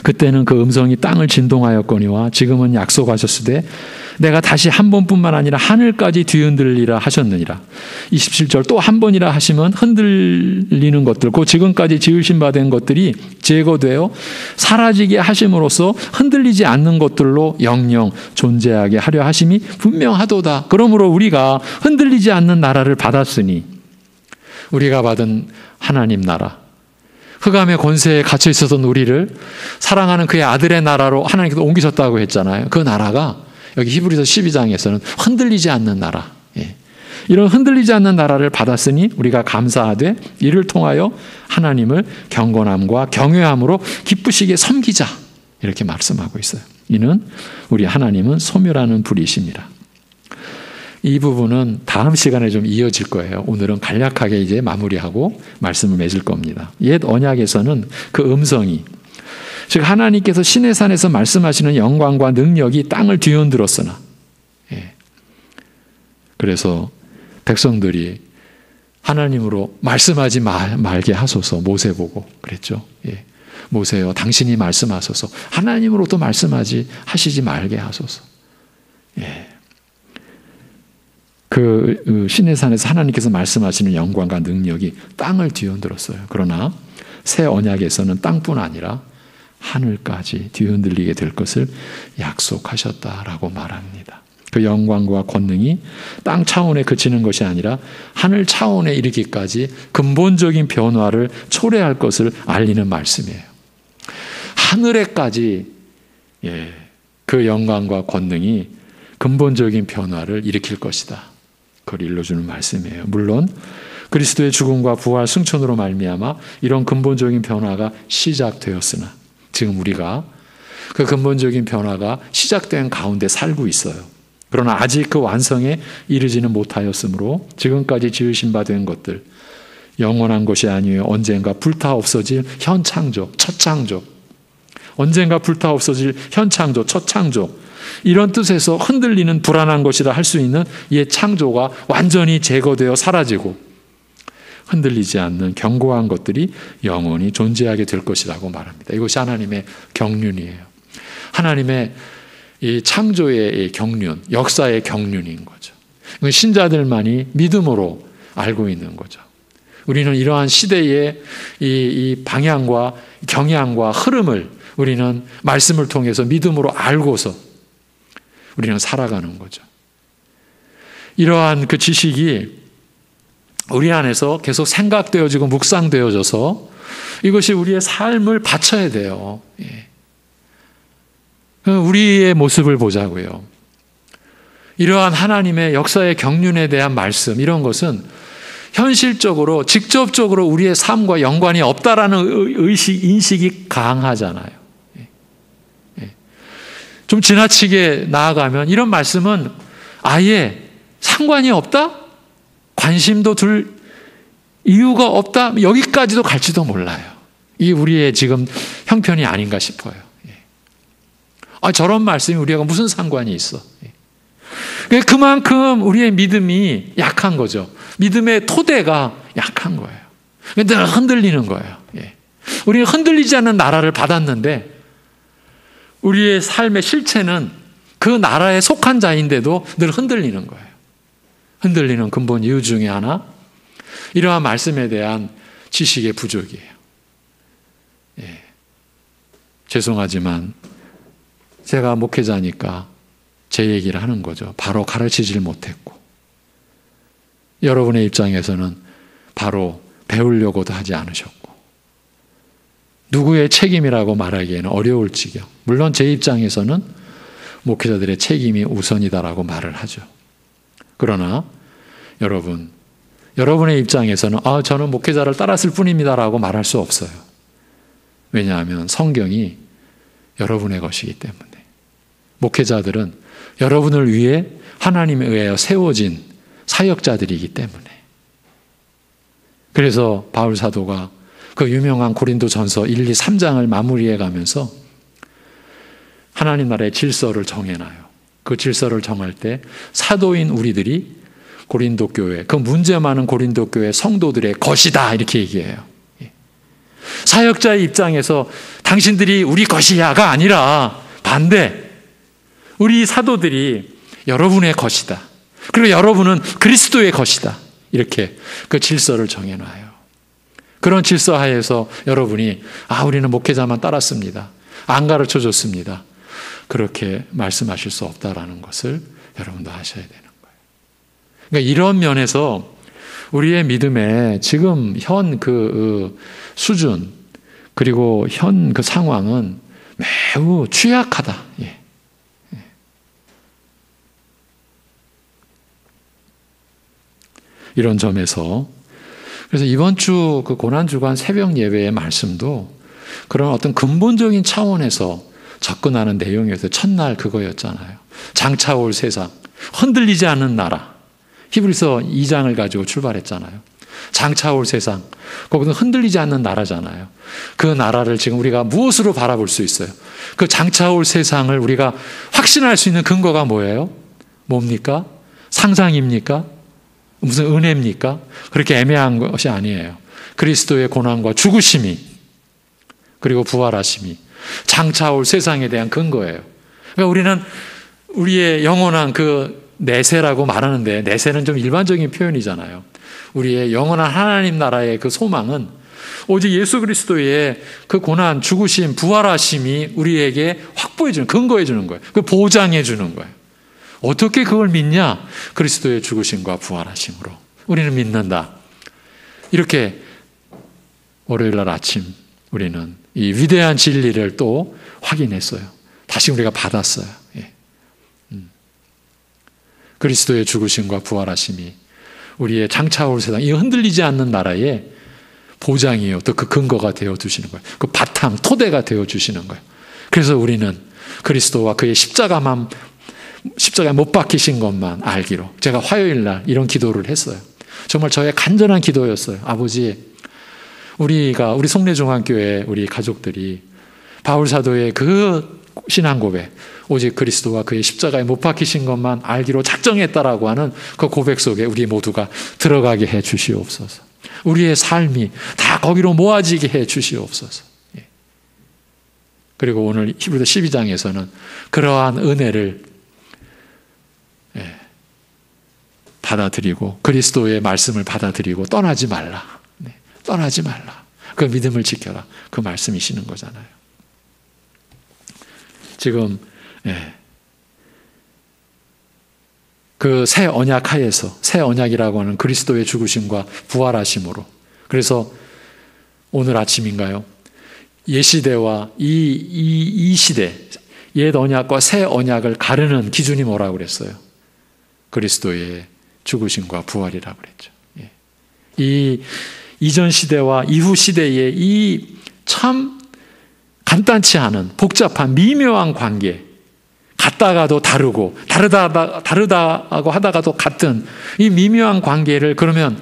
그때는 그 음성이 땅을 진동하였거니와 지금은 약속하셨으되 내가 다시 한 번뿐만 아니라 하늘까지 뒤흔들리라 하셨느니라. 27절. 또 한 번이라 하시면 흔들리는 것들, 그 지금까지 지으신 바 된 것들이 제거되어 사라지게 하심으로써 흔들리지 않는 것들로 영영 존재하게 하려 하심이 분명하도다. 그러므로 우리가 흔들리지 않는 나라를 받았으니, 우리가 받은 하나님 나라, 흑암의 권세에 갇혀 있었던 우리를 사랑하는 그의 아들의 나라로 하나님께서 옮기셨다고 했잖아요. 그 나라가 여기 히브리서 12장에서는 흔들리지 않는 나라, 이런 흔들리지 않는 나라를 받았으니 우리가 감사하되 이를 통하여 하나님을 경건함과 경외함으로 기쁘시게 섬기자, 이렇게 말씀하고 있어요. 이는 우리 하나님은 소멸하는 불이십니다. 이 부분은 다음 시간에 좀 이어질 거예요. 오늘은 간략하게 이제 마무리하고 말씀을 맺을 겁니다. 옛 언약에서는 그 음성이, 즉 하나님께서 시내산에서 말씀하시는 영광과 능력이 땅을 뒤흔들었으나, 그래서 백성들이 하나님으로 말씀하지 말게 하소서, 모세 보고 그랬죠. 모세여 당신이 말씀하소서, 하나님으로도 하시지 말게 하소서. 그 시내산에서 하나님께서 말씀하시는 영광과 능력이 땅을 뒤흔들었어요. 그러나 새 언약에서는 땅뿐 아니라 하늘까지 뒤흔들리게 될 것을 약속하셨다라고 말합니다. 그 영광과 권능이 땅 차원에 그치는 것이 아니라 하늘 차원에 이르기까지 근본적인 변화를 초래할 것을 알리는 말씀이에요. 하늘에까지 그 영광과 권능이 근본적인 변화를 일으킬 것이다. 그걸 일러주는 말씀이에요. 물론 그리스도의 죽음과 부활 승천으로 말미암아 이런 근본적인 변화가 시작되었으나 지금 우리가 그 근본적인 변화가 시작된 가운데 살고 있어요. 그러나 아직 그 완성에 이르지는 못하였으므로 지금까지 지으신 바 된 것들, 영원한 것이 아니에요. 언젠가 불타 없어질 현 창조, 첫 창조, 언젠가 불타 없어질 현 창조, 첫 창조, 이런 뜻에서 흔들리는 불안한 것이라 할 수 있는 옛 창조가 완전히 제거되어 사라지고 흔들리지 않는 견고한 것들이 영원히 존재하게 될 것이라고 말합니다. 이것이 하나님의 경륜이에요. 하나님의 이 창조의 경륜, 역사의 경륜인 거죠. 신자들만이 믿음으로 알고 있는 거죠. 우리는 이러한 시대의 이 방향과 경향과 흐름을 우리는 말씀을 통해서 믿음으로 알고서 우리는 살아가는 거죠. 이러한 그 지식이 우리 안에서 계속 생각되어지고 묵상되어져서 이것이 우리의 삶을 바쳐야 돼요. 우리의 모습을 보자고요. 이러한 하나님의 역사의 경륜에 대한 말씀, 이런 것은 현실적으로 직접적으로 우리의 삶과 연관이 없다라는 인식이 강하잖아요. 좀 지나치게 나아가면 이런 말씀은 아예 상관이 없다? 관심도 둘 이유가 없다? 여기까지도 갈지도 몰라요. 이게 우리의 지금 형편이 아닌가 싶어요. 저런 말씀이 우리가 무슨 상관이 있어? 그만큼 우리의 믿음이 약한 거죠. 믿음의 토대가 약한 거예요. 늘 흔들리는 거예요. 우리는 흔들리지 않는 나라를 받았는데 우리의 삶의 실체는 그 나라에 속한 자인데도 늘 흔들리는 거예요. 흔들리는 근본 이유 중에 하나, 이러한 말씀에 대한 지식의 부족이에요. 죄송하지만 제가 목회자니까 제 얘기를 하는 거죠. 바로 가르치질 못했고, 여러분의 입장에서는 바로 배우려고도 하지 않으셨고, 누구의 책임이라고 말하기에는 어려울 지경. 물론 제 입장에서는 목회자들의 책임이 우선이다라고 말을 하죠. 그러나 여러분의 입장에서는 저는 목회자를 따랐을 뿐입니다라고 말할 수 없어요. 왜냐하면 성경이 여러분의 것이기 때문에. 목회자들은 여러분을 위해 하나님에 의하여 세워진 사역자들이기 때문에. 그래서 바울 사도가 그 유명한 고린도전서 1, 2, 3장을 마무리해 가면서 하나님 나라의 질서를 정해놔요. 그 질서를 정할 때 사도인 우리들이 고린도 교회, 그 문제 많은 고린도 교회 성도들의 것이다 이렇게 얘기해요. 사역자의 입장에서 당신들이 우리 것이야가 아니라 반대, 우리 사도들이 여러분의 것이다. 그리고 여러분은 그리스도의 것이다. 이렇게 그 질서를 정해놔요. 그런 질서 하에서 여러분이 우리는 목회자만 따랐습니다, 안 가르쳐줬습니다, 그렇게 말씀하실 수 없다라는 것을 여러분도 아셔야 되는 거예요. 그러니까 이런 면에서 우리의 믿음의 지금 현 그 수준, 그리고 현 그 상황은 매우 취약하다. 이런 점에서 그래서 이번 주 그 고난주간 새벽 예배의 말씀도 그런 어떤 근본적인 차원에서 접근하는 내용이어서 첫날 그거였잖아요. 장차 올 세상, 흔들리지 않는 나라, 히브리서 2장을 가지고 출발했잖아요. 장차올 세상, 거기는 흔들리지 않는 나라잖아요. 그 나라를 지금 우리가 무엇으로 바라볼 수 있어요? 그 장차올 세상을 우리가 확신할 수 있는 근거가 뭐예요? 뭡니까? 상상입니까? 무슨 은혜입니까? 그렇게 애매한 것이 아니에요. 그리스도의 고난과 죽으심이, 그리고 부활하심이 장차올 세상에 대한 근거예요. 그러니까 우리는 우리의 영원한 그 내세라고 말하는데, 내세는 좀 일반적인 표현이잖아요. 우리의 영원한 하나님 나라의 그 소망은 오직 예수 그리스도의 그 고난, 죽으심, 부활하심이 우리에게 확보해 주는, 근거해 주는 거예요. 그 보장해 주는 거예요. 어떻게 그걸 믿냐? 그리스도의 죽으심과 부활하심으로 우리는 믿는다. 이렇게 월요일 날 아침 우리는 이 위대한 진리를 또 확인했어요. 다시 우리가 받았어요. 예. 그리스도의 죽으심과 부활하심이 우리의 장차올 세상, 이 흔들리지 않는 나라의 보장이요, 또 그 근거가 되어 주시는 거예요. 그 바탕, 토대가 되어 주시는 거예요. 그래서 우리는 그리스도와 그의 십자가에 못 박히신 것만 알기로, 제가 화요일 날 이런 기도를 했어요. 정말 저의 간절한 기도였어요. 아버지, 우리 송내중앙교회 우리 가족들이 바울 사도의 그 신앙 고백, 오직 그리스도와 그의 십자가에 못 박히신 것만 알기로 작정했다라고 하는 그 고백 속에 우리 모두가 들어가게 해 주시옵소서. 우리의 삶이 다 거기로 모아지게 해 주시옵소서. 그리고 오늘 히브리서 12장에서는 그러한 은혜를 받아들이고 그리스도의 말씀을 받아들이고 떠나지 말라. 떠나지 말라. 그 믿음을 지켜라. 그 말씀이시는 거잖아요. 지금 그 새 언약 하에서, 새 언약이라고 하는 그리스도의 죽으심과 부활하심으로, 그래서 오늘 아침인가요? 옛시대와 이 시대, 옛 언약과 새 언약을 가르는 기준이 뭐라고 그랬어요? 그리스도의 죽으심과 부활이라고 그랬죠. 이 이전 시대와 이후 시대의 이 참 간단치 않은 복잡한 미묘한 관계, 같다가도 다르고 다르다고 하다가도 같은 이 미묘한 관계를, 그러면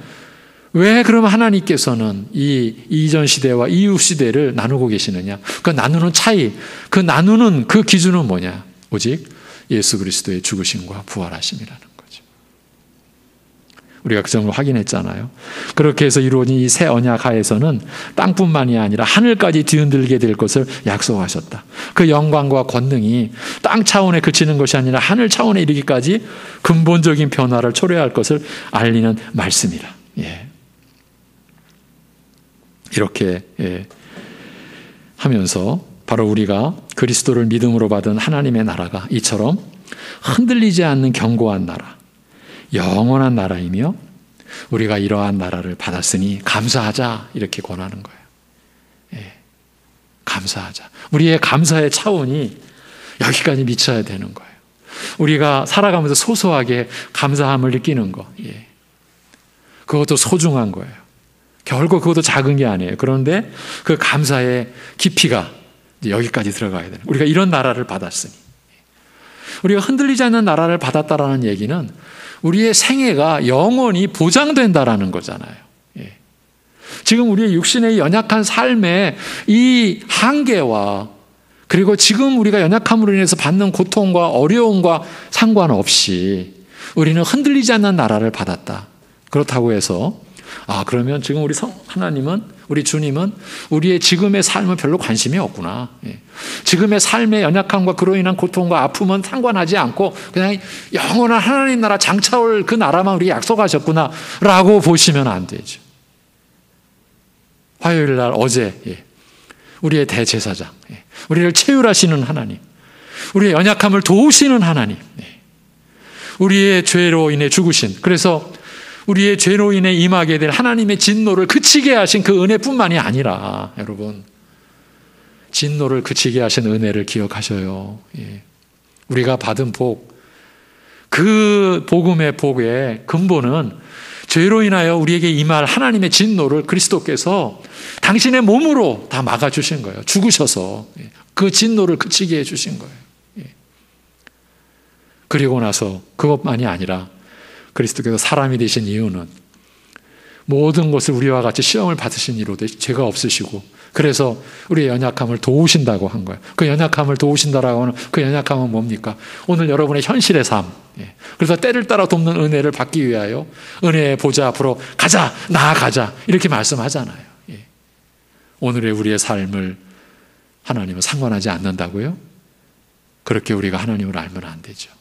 왜 그러면 하나님께서는 이 이전 시대와 이후 시대를 나누고 계시느냐? 그 나누는 차이, 그 나누는 그 기준은 뭐냐? 오직 예수 그리스도의 죽으심과 부활하심이라는 거죠. 우리가 그 점을 확인했잖아요. 그렇게 해서 이루어진 이 새 언약 하에서는 땅뿐만이 아니라 하늘까지 뒤흔들게 될 것을 약속하셨다. 그 영광과 권능이 땅 차원에 그치는 것이 아니라 하늘 차원에 이르기까지 근본적인 변화를 초래할 것을 알리는 말씀이라. 이렇게 하면서 바로 우리가 그리스도를 믿음으로 받은 하나님의 나라가 이처럼 흔들리지 않는 견고한 나라, 영원한 나라이며 우리가 이러한 나라를 받았으니 감사하자, 이렇게 권하는 거예요. 감사하자. 우리의 감사의 차원이 여기까지 미쳐야 되는 거예요. 우리가 살아가면서 소소하게 감사함을 느끼는 거, 그것도 소중한 거예요. 결국 그것도 작은 게 아니에요. 그런데 그 감사의 깊이가 여기까지 들어가야 되는 거예요. 우리가 이런 나라를 받았으니, 우리가 흔들리지 않는 나라를 받았다라는 얘기는 우리의 생애가 영원히 보장된다라는 거잖아요. 지금 우리의 육신의 연약한 삶의 이 한계와, 그리고 지금 우리가 연약함으로 인해서 받는 고통과 어려움과 상관없이 우리는 흔들리지 않는 나라를 받았다. 그렇다고 해서 그러면 지금 우리 주님은 우리의 지금의 삶은 별로 관심이 없구나. 지금의 삶의 연약함과 그로 인한 고통과 아픔은 상관하지 않고 그냥 영원한 하나님 나라 장차올 그 나라만 우리에게 약속하셨구나 라고 보시면 안 되죠. 화요일 날 어제 우리의 대제사장, 우리를 체휼하시는 하나님, 우리의 연약함을 도우시는 하나님, 우리의 죄로 인해 죽으신, 그래서 우리의 죄로 인해 임하게 될 하나님의 진노를 그치게 하신 그 은혜뿐만이 아니라, 여러분, 진노를 그치게 하신 은혜를 기억하셔요. 우리가 받은 복, 그 복음의 복의 근본은 죄로 인하여 우리에게 임할 하나님의 진노를 그리스도께서 당신의 몸으로 다 막아주신 거예요. 죽으셔서 그 진노를 그치게 해주신 거예요. 그리고 나서 그것만이 아니라 그리스도께서 사람이 되신 이유는 모든 것을 우리와 같이 시험을 받으신 이로되 죄가 없으시고 그래서 우리의 연약함을 도우신다고 한 거예요. 그 연약함을 도우신다라고 하는 그 연약함은 뭡니까? 오늘 여러분의 현실의 삶. 그래서 때를 따라 돕는 은혜를 받기 위하여 은혜의 보좌 앞으로 가자, 나아가자 이렇게 말씀하잖아요. 오늘의 우리의 삶을 하나님은 상관하지 않는다고요? 그렇게 우리가 하나님을 알면 안 되죠.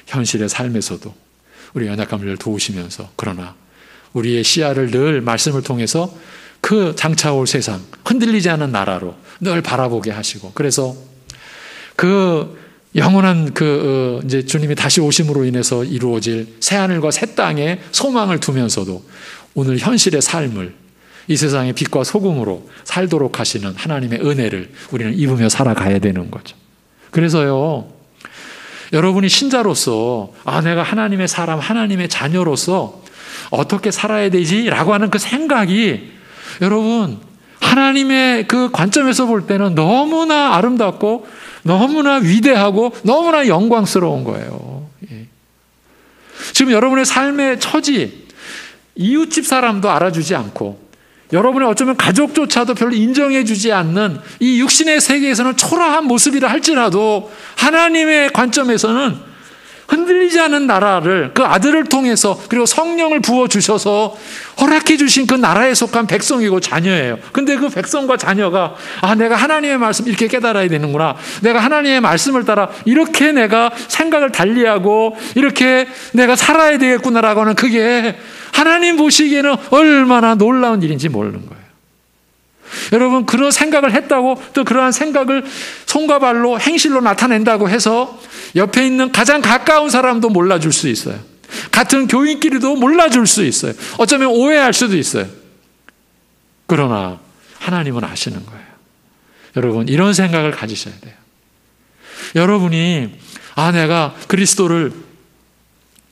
현실의 삶에서도 우리 연약함을 도우시면서 그러나 우리의 시야를 늘 말씀을 통해서 그 장차올 세상 흔들리지 않은 나라로 늘 바라보게 하시고 그래서 그 영원한 이제 주님이 다시 오심으로 인해서 이루어질 새하늘과 새 땅에 소망을 두면서도 오늘 현실의 삶을 이 세상의 빛과 소금으로 살도록 하시는 하나님의 은혜를 우리는 입으며 살아가야 되는 거죠. 그래서요, 여러분이 신자로서 내가 하나님의 사람, 하나님의 자녀로서 어떻게 살아야 되지? 라고 하는 그 생각이 여러분 하나님의 그 관점에서 볼 때는 너무나 아름답고 너무나 위대하고 너무나 영광스러운 거예요. 지금 여러분의 삶의 처지, 이웃집 사람도 알아주지 않고 여러분의 어쩌면 가족조차도 별로 인정해 주지 않는 이 육신의 세계에서는 초라한 모습이라 할지라도 하나님의 관점에서는 흔들리지 않은 나라를 그 아들을 통해서 그리고 성령을 부어주셔서 허락해 주신 그 나라에 속한 백성이고 자녀예요. 근데 그 백성과 자녀가 내가 하나님의 말씀 이렇게 깨달아야 되는구나. 내가 하나님의 말씀을 따라 이렇게 내가 생각을 달리하고 이렇게 내가 살아야 되겠구나라고 하는 그게 하나님 보시기에는 얼마나 놀라운 일인지 모르는 거예요. 여러분 그런 생각을 했다고 또 그러한 생각을 손과 발로 행실로 나타낸다고 해서 옆에 있는 가장 가까운 사람도 몰라줄 수 있어요. 같은 교인끼리도 몰라줄 수 있어요. 어쩌면 오해할 수도 있어요. 그러나 하나님은 아시는 거예요. 여러분 이런 생각을 가지셔야 돼요. 여러분이 내가 그리스도를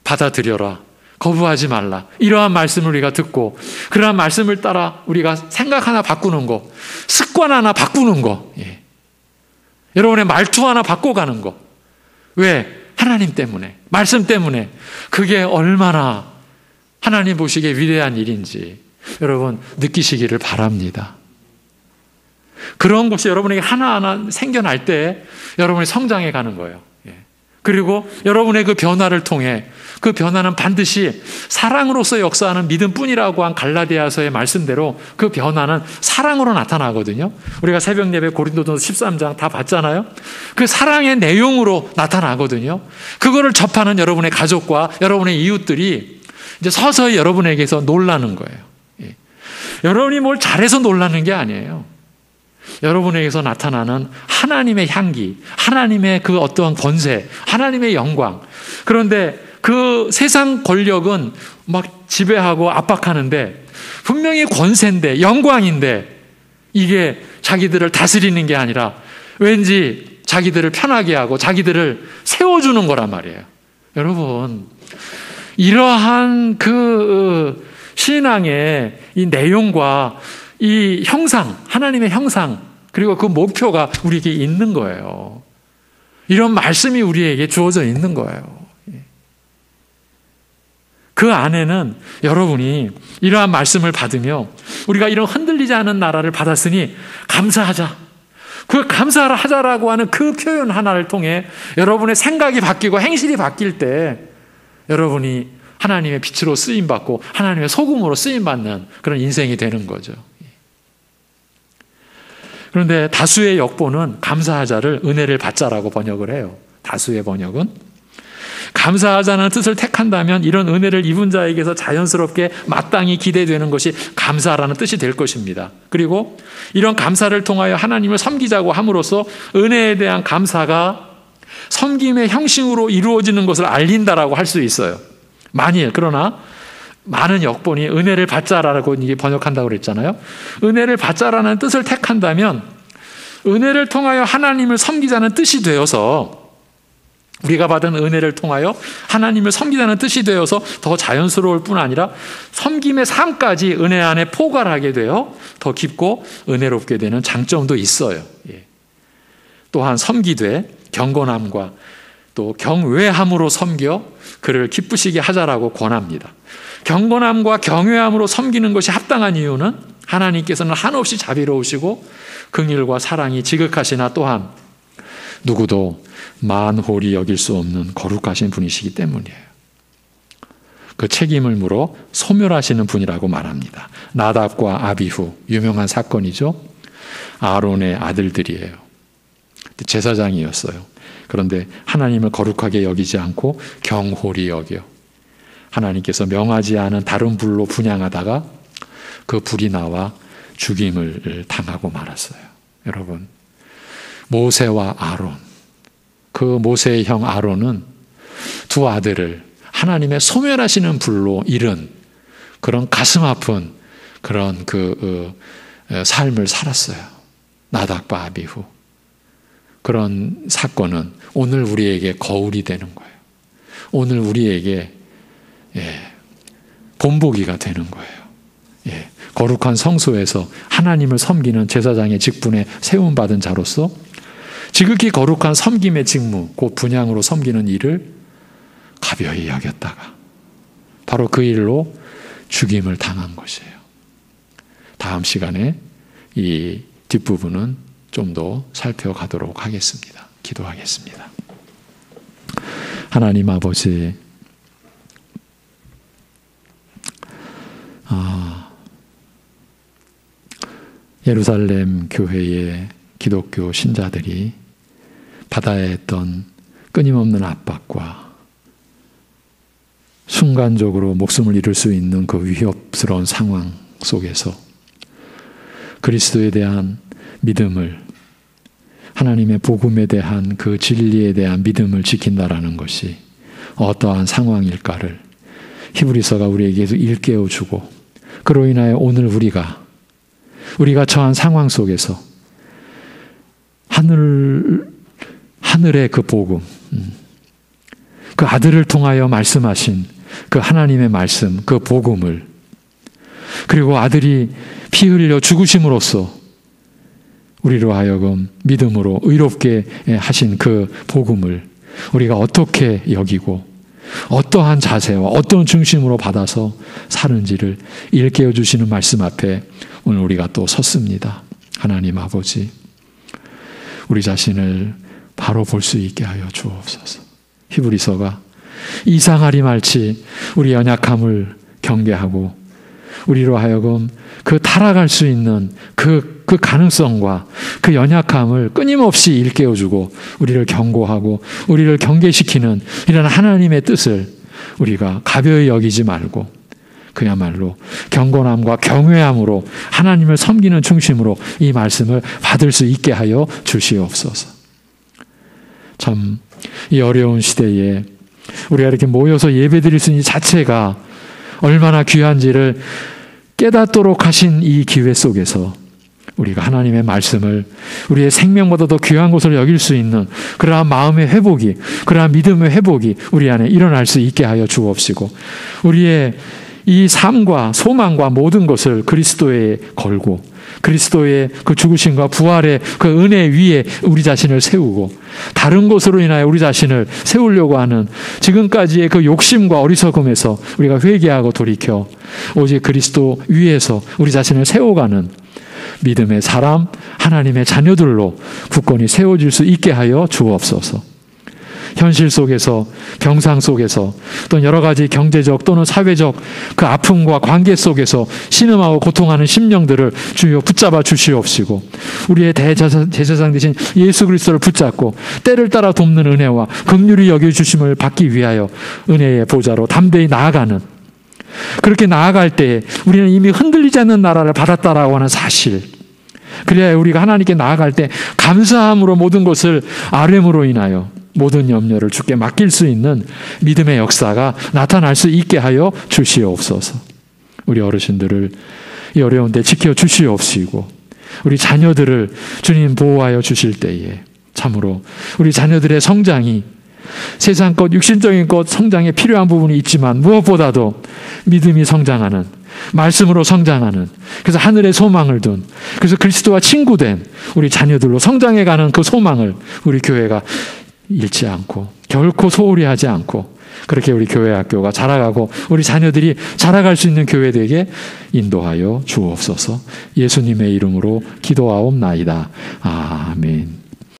받아들여라, 거부하지 말라, 이러한 말씀을 우리가 듣고 그러한 말씀을 따라 우리가 생각 하나 바꾸는 거, 습관 하나 바꾸는 거, 여러분의 말투 하나 바꿔가는 거, 왜? 하나님 때문에, 말씀 때문에. 그게 얼마나 하나님 보시기에 위대한 일인지 여러분 느끼시기를 바랍니다. 그런 것이 여러분에게 하나하나 생겨날 때 여러분이 성장해 가는 거예요. 그리고 여러분의 그 변화를 통해 그 변화는 반드시 사랑으로서 역사하는 믿음뿐이라고 한 갈라디아서의 말씀대로 그 변화는 사랑으로 나타나거든요. 우리가 새벽 예배 고린도전서 13장 다 봤잖아요. 그 사랑의 내용으로 나타나거든요. 그거를 접하는 여러분의 가족과 여러분의 이웃들이 이제 서서히 여러분에게서 놀라는 거예요. 여러분이 뭘 잘해서 놀라는 게 아니에요. 여러분에게서 나타나는 하나님의 향기, 하나님의 그 어떠한 권세, 하나님의 영광. 그런데 그 세상 권력은 막 지배하고 압박하는데 분명히 권세인데 영광인데 이게 자기들을 다스리는 게 아니라 왠지 자기들을 편하게 하고 자기들을 세워주는 거란 말이에요. 여러분 이러한 그 신앙의 이 내용과 이 형상, 하나님의 형상, 그리고 그 목표가 우리에게 있는 거예요. 이런 말씀이 우리에게 주어져 있는 거예요. 그 안에는 여러분이 이러한 말씀을 받으며 우리가 이런 흔들리지 않은 나라를 받았으니 감사하자. 그 감사하자라고 하는 그 표현 하나를 통해 여러분의 생각이 바뀌고 행실이 바뀔 때 여러분이 하나님의 빛으로 쓰임받고 하나님의 소금으로 쓰임받는 그런 인생이 되는 거죠. 그런데 다수의 역본은 감사하자를 은혜를 받자라고 번역을 해요. 다수의 번역은. 감사하자는 뜻을 택한다면 이런 은혜를 입은 자에게서 자연스럽게 마땅히 기대되는 것이 감사라는 뜻이 될 것입니다. 그리고 이런 감사를 통하여 하나님을 섬기자고 함으로써 은혜에 대한 감사가 섬김의 형식으로 이루어지는 것을 알린다라고 할 수 있어요. 그러나 많은 역본이 은혜를 받자라고 이게 번역한다고 그랬잖아요. 은혜를 받자라는 뜻을 택한다면 은혜를 통하여 하나님을 섬기자는 뜻이 되어서 우리가 받은 은혜를 통하여 하나님을 섬기자는 뜻이 되어서 더 자연스러울 뿐 아니라 섬김의 삶까지 은혜 안에 포괄하게 되어 더 깊고 은혜롭게 되는 장점도 있어요. 또한 섬기되 경건함과 또 경외함으로 섬겨 그를 기쁘시게 하자라고 권합니다. 경건함과 경외함으로 섬기는 것이 합당한 이유는 하나님께서는 한없이 자비로우시고 긍휼과 사랑이 지극하시나 또한 누구도 만홀히 여길 수 없는 거룩하신 분이시기 때문이에요. 그 책임을 물어 소멸하시는 분이라고 말합니다. 나답과 아비후, 유명한 사건이죠. 아론의 아들들이에요. 제사장이었어요. 그런데 하나님을 거룩하게 여기지 않고 경홀히 여겨 하나님께서 명하지 않은 다른 불로 분향하다가 그 불이 나와 죽임을 당하고 말았어요. 여러분, 모세와 아론, 그 모세의 형 아론은 두 아들을 하나님의 소멸하시는 불로 잃은 그런 가슴 아픈 그런 삶을 살았어요. 나답과 아비후. 그런 사건은 오늘 우리에게 거울이 되는 거예요. 오늘 우리에게 본보기가 되는 거예요. 거룩한 성소에서 하나님을 섬기는 제사장의 직분에 세움받은 자로서 지극히 거룩한 섬김의 직무, 곧 분향으로 섬기는 일을 가벼이 여겼다가 바로 그 일로 죽임을 당한 것이에요. 다음 시간에 이 뒷부분은 좀 더 살펴가도록 하겠습니다. 기도하겠습니다. 하나님 아버지, 예루살렘 교회의 기독교 신자들이 받아야 했던 끊임없는 압박과 순간적으로 목숨을 잃을 수 있는 그 위협스러운 상황 속에서 그리스도에 대한 믿음을, 하나님의 복음에 대한 그 진리에 대한 믿음을 지킨다라는 것이 어떠한 상황일까를 히브리서가 우리에게 일깨워주고, 그로 인하여 오늘 우리가 처한 상황 속에서 하늘의 그 복음, 그 아들을 통하여 말씀하신 그 하나님의 말씀, 그 복음을, 그리고 아들이 피 흘려 죽으심으로써 우리로 하여금 믿음으로 의롭게 하신 그 복음을 우리가 어떻게 여기고 어떠한 자세와 어떤 중심으로 받아서 사는지를 일깨워 주시는 말씀 앞에 오늘 우리가 또 섰습니다. 하나님 아버지, 우리 자신을 바로 볼 수 있게 하여 주옵소서. 히브리서가 이상하리 말치 우리 연약함을 경계하고 우리로 하여금 그 타락할 수 있는 그 가능성과 그 연약함을 끊임없이 일깨워주고 우리를 경고하고 우리를 경계시키는 이런 하나님의 뜻을 우리가 가벼이 여기지 말고 그야말로 경건함과 경외함으로 하나님을 섬기는 중심으로 이 말씀을 받을 수 있게 하여 주시옵소서. 참 이 어려운 시대에 우리가 이렇게 모여서 예배드릴 수 있는 자체가 얼마나 귀한지를 깨닫도록 하신 이 기회 속에서 우리가 하나님의 말씀을 우리의 생명보다 더 귀한 것으로 여길 수 있는 그러한 마음의 회복이, 그러한 믿음의 회복이 우리 안에 일어날 수 있게 하여 주옵시고, 우리의 이 삶과 소망과 모든 것을 그리스도에 걸고 그리스도의 그 죽으심과 부활의 그 은혜 위에 우리 자신을 세우고 다른 것으로 인하여 우리 자신을 세우려고 하는 지금까지의 그 욕심과 어리석음에서 우리가 회개하고 돌이켜 오직 그리스도 위에서 우리 자신을 세워가는 믿음의 사람, 하나님의 자녀들로 굳건히 세워질 수 있게 하여 주옵소서. 현실 속에서, 병상 속에서, 또는 여러 가지 경제적 또는 사회적 그 아픔과 관계 속에서 신음하고 고통하는 심령들을 주여 붙잡아 주시옵시고, 우리의 대제사장 되신 예수 그리스도를 붙잡고 때를 따라 돕는 은혜와 긍휼히 여겨주심을 받기 위하여 은혜의 보좌로 담대히 나아가는, 그렇게 나아갈 때에 우리는 이미 흔들리지 않는 나라를 받았다라고 하는 사실, 그래야 우리가 하나님께 나아갈 때 감사함으로 모든 것을 아뢰므로 인하여 모든 염려를 주께 맡길 수 있는 믿음의 역사가 나타날 수 있게 하여 주시옵소서. 우리 어르신들을 이 어려운 데 지켜 주시옵시고 우리 자녀들을 주님 보호하여 주실 때에 참으로 우리 자녀들의 성장이 세상 것, 육신적인 것 성장에 필요한 부분이 있지만 무엇보다도 믿음이 성장하는, 말씀으로 성장하는, 그래서 하늘의 소망을 둔, 그래서 그리스도와 친구된 우리 자녀들로 성장해가는 그 소망을 우리 교회가 잃지 않고 결코 소홀히 하지 않고 그렇게 우리 교회 학교가 자라가고 우리 자녀들이 자라갈 수 있는 교회 되게 인도하여 주옵소서. 예수님의 이름으로 기도하옵나이다. 아멘.